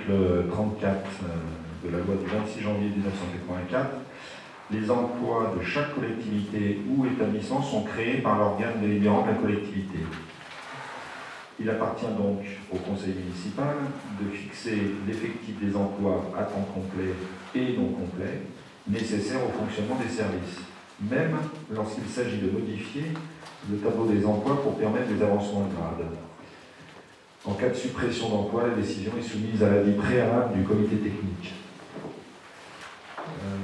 l'article 34 de la loi du 26 janvier 1984, les emplois de chaque collectivité ou établissement sont créés par l'organe délibérant de la collectivité. Il appartient donc au conseil municipal de fixer l'effectif des emplois à temps complet et non complet nécessaires au fonctionnement des services, même lorsqu'il s'agit de modifier le tableau des emplois pour permettre des avancements de grade. En cas de suppression d'emploi, la décision est soumise à l'avis préalable du comité technique.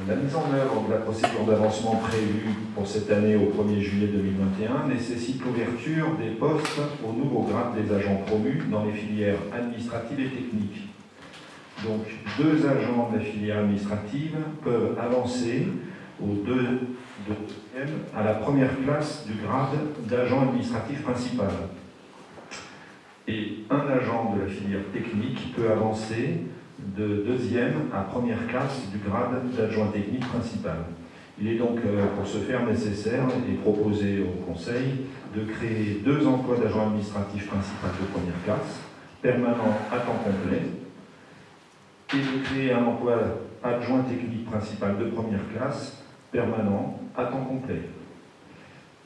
La mise en œuvre de la procédure d'avancement prévue pour cette année au 1er juillet 2021 nécessite l'ouverture des postes au nouveau grade des agents promus dans les filières administratives et techniques. Donc, 2 agents de la filière administrative peuvent avancer aux 2 à la première classe du grade d'agent administratif principal. Et un agent de la filière technique peut avancer de 2e à première classe du grade d'adjoint technique principal. Il est donc pour ce faire nécessaire et proposé au Conseil de créer 2 emplois d'agent administratif principal de première classe, permanent à temps complet, et de créer un emploi adjoint technique principal de première classe, permanent à temps complet.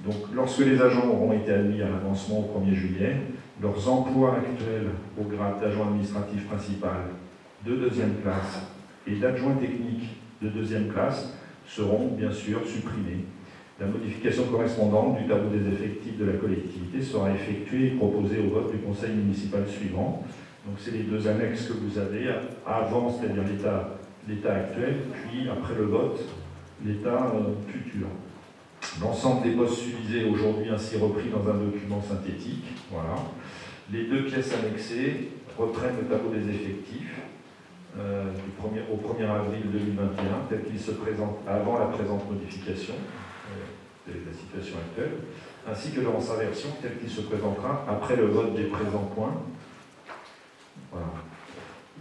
Donc, lorsque les agents auront été admis à l'avancement au 1er juillet, leurs emplois actuels au grade d'agent administratif principal de 2e classe et d'adjoint technique de 2e classe seront bien sûr supprimés. La modification correspondante du tableau des effectifs de la collectivité sera effectuée et proposée au vote du conseil municipal suivant. Donc c'est les 2 annexes que vous avez avant, c'est-à-dire l'état actuel, puis après le vote, l'état futur. L'ensemble des postes susvisés aujourd'hui ainsi repris dans un document synthétique. Voilà. Les 2 pièces annexées reprennent le tableau des effectifs au 1er avril 2021, tel qu'il se présente avant la présente modification de la situation actuelle, ainsi que dans sa version telle qu'il se présentera après le vote des présents points. Voilà.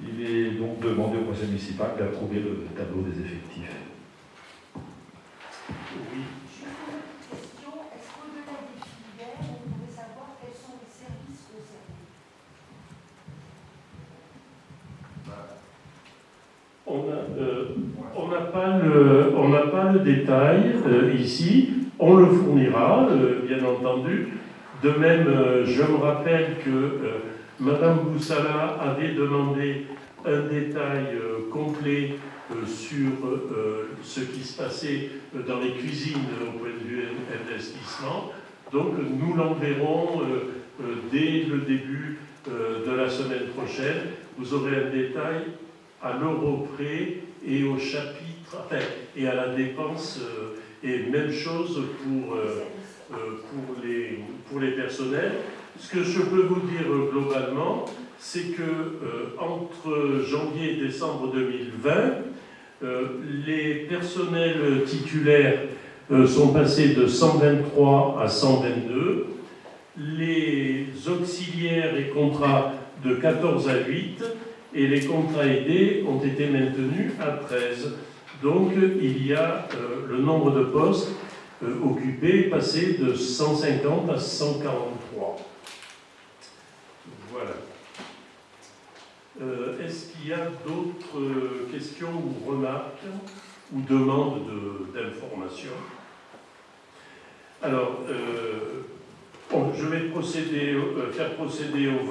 Il est donc demandé au conseil municipal d'approuver le tableau des effectifs. Oui. On n'a pas le détail ici, on le fournira, bien entendu. De même, je me rappelle que Madame Boussala avait demandé un détail complet sur ce qui se passait dans les cuisines au point de vue investissement. Donc nous l'enverrons dès le début de la semaine prochaine. Vous aurez un détail à l'euro près et au chapitre, enfin, et à la dépense, et même chose pour les personnels. Ce que je peux vous dire globalement, c'est que entre janvier et décembre 2020, les personnels titulaires sont passés de 123 à 122, les auxiliaires et contrats de 14 à 8, et les contrats aidés ont été maintenus à 13. Donc il y a le nombre de postes occupés passé de 150 à 143. Voilà. Est-ce qu'il y a d'autres questions ou remarques ou demandes d'informations? Alors, je vais faire procéder au vote.